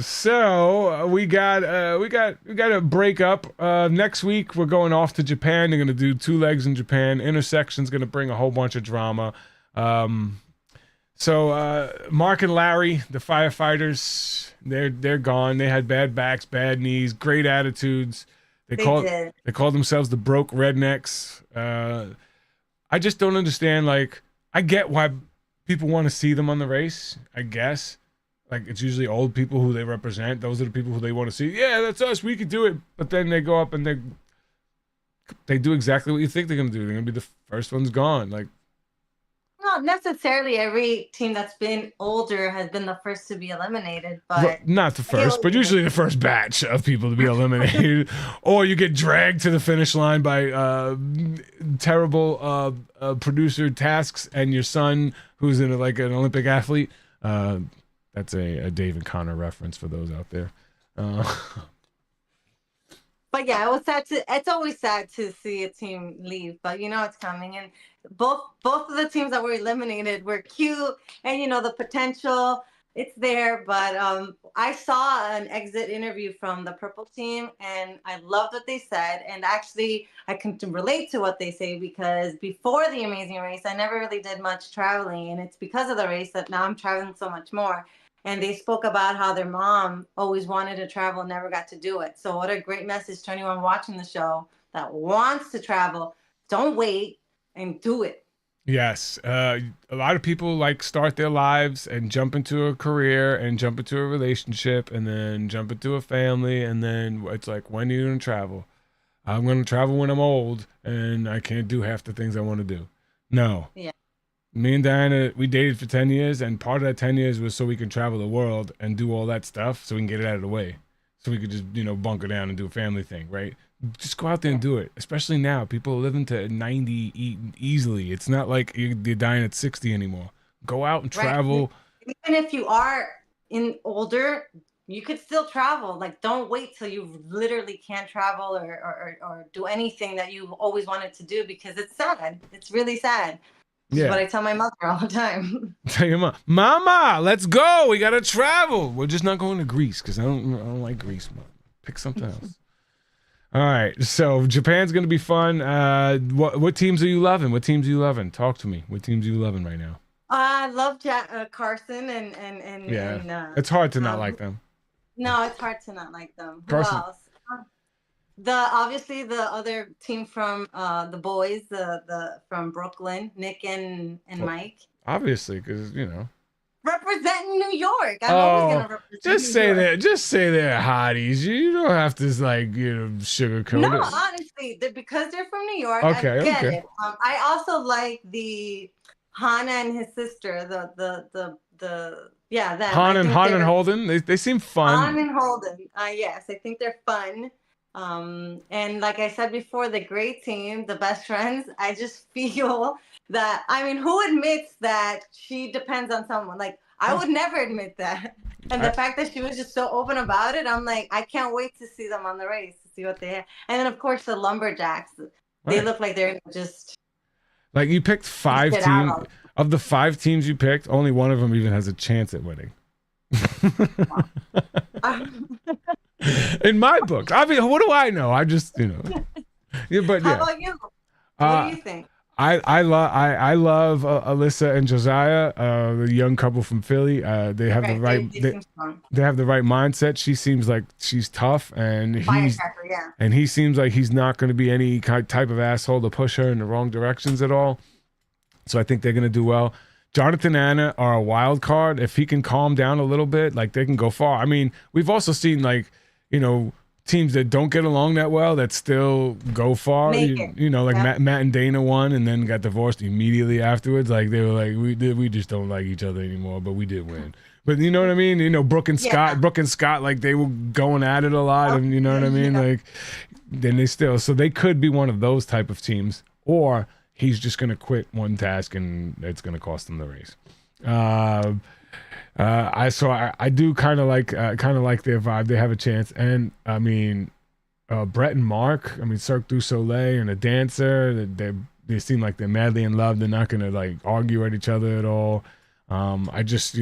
So we got a breakup. Next week we're going off to Japan. They're gonna do 2 legs in Japan. Intersection's gonna bring a whole bunch of drama. So Mark and Larry, the firefighters, they're gone. They had bad backs, bad knees, great attitudes. They call themselves the broke rednecks. I just don't understand. Like, I get why people want to see them on the race, I guess. Like, it's usually old people who they represent. Those are the people who they want to see. Yeah, that's us. We could do it. But then they go up and they do exactly what you think they're going to do. They're going to be the first ones gone. Like, not necessarily every team that's been older has been the first to be eliminated, but not the first, but usually the first batch of people to be eliminated. Or you get dragged to the finish line by terrible producer tasks and your son, who's in like an Olympic athlete. That's a Dave and Connor reference for those out there. But yeah, it was sad it's always sad to see a team leave, but you know it's coming. And both of the teams that were eliminated were cute, and you know the potential, it's there. But I saw an exit interview from the purple team, and I loved what they said. And actually, I can relate to what they say because before the Amazing Race, I never really did much traveling, and it's because of the race that now I'm traveling so much more. And they spoke about how their mom always wanted to travel and never got to do it. So what a great message to anyone watching the show that wants to travel. Don't wait and do it. Yes. A lot of people like start their lives and jump into a career and jump into a relationship and then jump into a family. And then it's like, when are you going to travel? I'm going to travel when I'm old and I can't do half the things I want to do. No. Yeah. Me and Diana, we dated for 10 years, and part of that 10 years was so we can travel the world and do all that stuff so we can get it out of the way. So we could just, bunker down and do a family thing, right? Just go out there and do it. Especially now. People are living to 90 easily. It's not like you're dying at 60 anymore. Go out and travel. Right. Even if you are older, you could still travel. Like, don't wait till you literally can't travel or do anything that you've always wanted to do, because it's sad. It's really sad. Yeah. But I tell my mother all the time. Tell your mom, Mama, let's go. We gotta travel. We're just not going to Greece because I don't like Greece. Mom. Pick something else. All right. So Japan's gonna be fun. What teams are you loving? What teams are you loving? Talk to me. What teams are you loving right now? I love Carson and yeah. It's hard to not like them. No, it's hard to not like them. Carson. Who else? Obviously the other team from the boys, the from Brooklyn, Nick and Mike. Obviously, because representing New York. I'm always gonna represent. Just say they're hotties. You don't have to sugarcoat it. No, honestly, because they're from New York. Okay, I get it. I also like the Hana and his sister. Han and Holden. They seem fun. Han and Holden. Yes, I think they're fun. And like I said before, the great team, the best friends, I just feel that, who admits that she depends on someone? Like, I would never admit that. And the fact that she was just so open about it, I'm like, I can't wait to see them on the race, to see what they have. And then, of course, the Lumberjacks, they look like they're just... Like, you picked 5 teams. Of the 5 teams you picked, only one of them even has a chance at winning. In my book, what do I know? I just, yeah, but yeah. How about you? What do you think? I love Alyssa and Josiah, the young couple from Philly. They have the right they have the right mindset. She seems like she's tough, and he seems like he's not going to be any type of asshole to push her in the wrong directions at all. So I think they're going to do well. Jonathan and Anna are a wild card. If he can calm down a little bit, like, they can go far. We've also seen, like, teams that don't get along that well that still go far. Matt and Dana won and then got divorced immediately afterwards. Like, they were like, we just don't like each other anymore, but we did win. But you know what I mean? Brooke and Scott, like, they were going at it a lot, and you know what I mean? Like, then so they could be one of those type of teams, or he's just going to quit one task and it's going to cost him the race. I do kind of like their vibe. They have a chance, and Brett and Mark. Cirque du Soleil and a dancer. They seem like they're madly in love. They're not going to like argue at each other at all. I just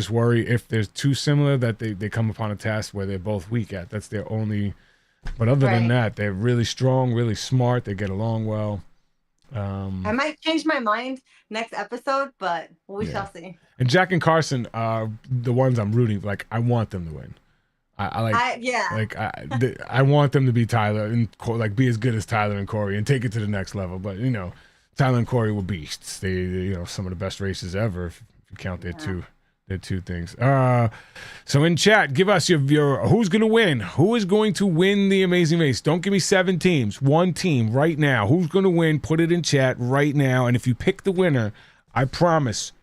worry if they're too similar that they come upon a task where they're both weak at. That's their only. But other than that, they're really strong, really smart. They get along well. I might change my mind next episode, but we shall see. And Jack and Carson are the ones I'm rooting for. Like, I want them to win. I want them to be Tyler and be as good as Tyler and Corey and take it to the next level. But Tyler and Corey were beasts. They some of the best races ever if you count their two things. So in chat, give us your who's going to win. Who is going to win the Amazing Race? Don't give me 7 teams. 1 team right now. Who's going to win? Put it in chat right now. And if you pick the winner, I promise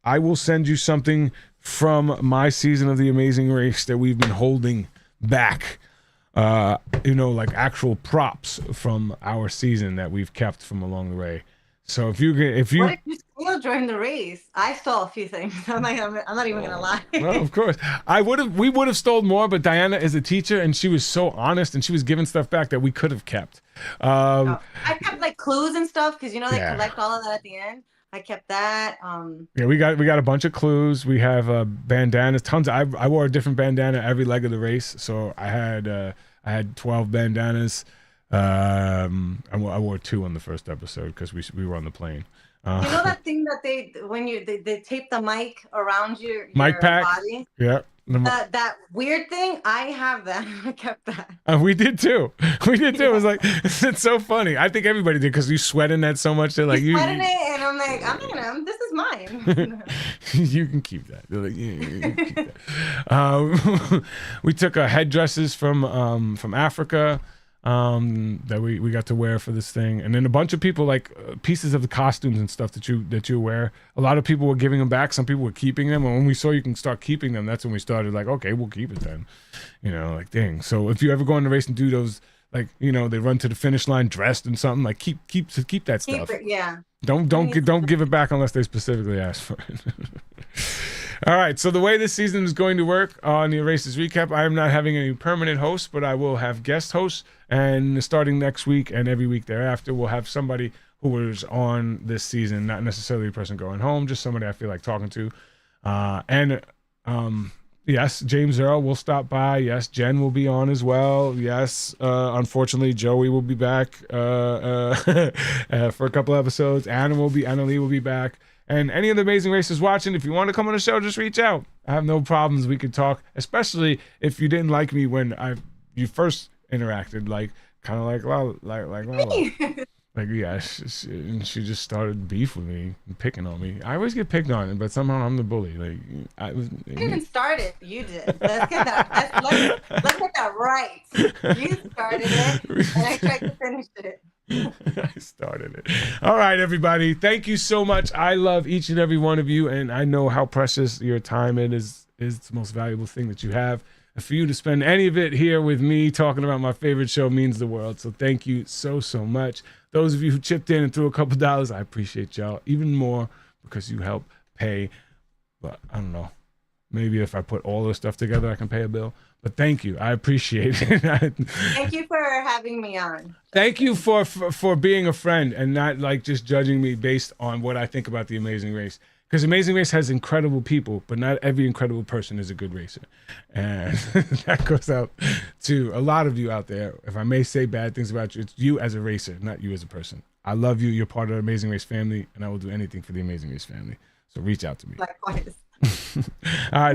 I will send you something from my season of the Amazing Race that we've been holding back. Like actual props from our season that we've kept from along the way. So if you what did you steal during the race? I stole a few things. I'm not even gonna lie. Well, of course, we would have stolen more, but Diana is a teacher and she was so honest and she was giving stuff back that we could have kept. I kept like clues and stuff because they collect all of that at the end. I kept that. Yeah, we got a bunch of clues. We have bandanas, tons. I wore a different bandana every leg of the race, so I had 12 bandanas. I wore 2 on the first episode because we were on the plane. That thing that they tape the mic around your mic pack? Body? Yeah. That weird thing, I have that. I kept that. We did too. It was like, it's so funny. I think everybody did because you sweat in that so much. They're like, you sweat in it, and I'm like, I'm gonna. This is mine. You can keep that. They're like, yeah, you can keep that. We took headdresses from Africa. that we got to wear for this thing, and then a bunch of people like pieces of the costumes and stuff that you wear. A lot of people were giving them back. Some people were keeping them, and when we saw you can start keeping them, that's when we started like, okay, we'll keep it then. Like dang. So if you ever go in the race and do those, like they run to the finish line dressed in something, like keep that stuff. Keep it, yeah. Don't give it back unless they specifically ask for it. All right, so the way this season is going to work on the Races Recap, I am not having any permanent hosts, but I will have guest hosts, and starting next week and every week thereafter, we'll have somebody who was on this season, not necessarily a person going home, just somebody I feel like talking to. Yes, James Earl will stop by. Yes, Jen will be on as well. Yes, unfortunately, Joey will be back for a couple episodes. Anna Leigh will be back. And any of the amazing racers watching, if you want to come on the show, just reach out. I have no problems. We could talk, especially if you didn't like me when you first interacted, like kind of like Lala. Like, yeah, she just started beef with me and picking on me. I always get picked on, but somehow I'm the bully. Like, You didn't start it. You did. Let's get that right. You started it, and I tried to finish it. I started it. All right, everybody. Thank you so much. I love each and every one of you, and I know how precious your time is the most valuable thing that you have. And for you to spend any of it here with me talking about my favorite show means the world. So thank you so much. Those of you who chipped in and threw a couple dollars, I appreciate y'all even more because you help pay. But I don't know. Maybe if I put all this stuff together, I can pay a bill. But thank you. I appreciate it. Thank you for having me on. Thank you for being a friend and not like just judging me based on what I think about the Amazing Race. Because Amazing Race has incredible people, but not every incredible person is a good racer. And that goes out to a lot of you out there. If I may say bad things about you, it's you as a racer, not you as a person. I love you. You're part of the Amazing Race family, and I will do anything for the Amazing Race family. So reach out to me. Likewise. All right.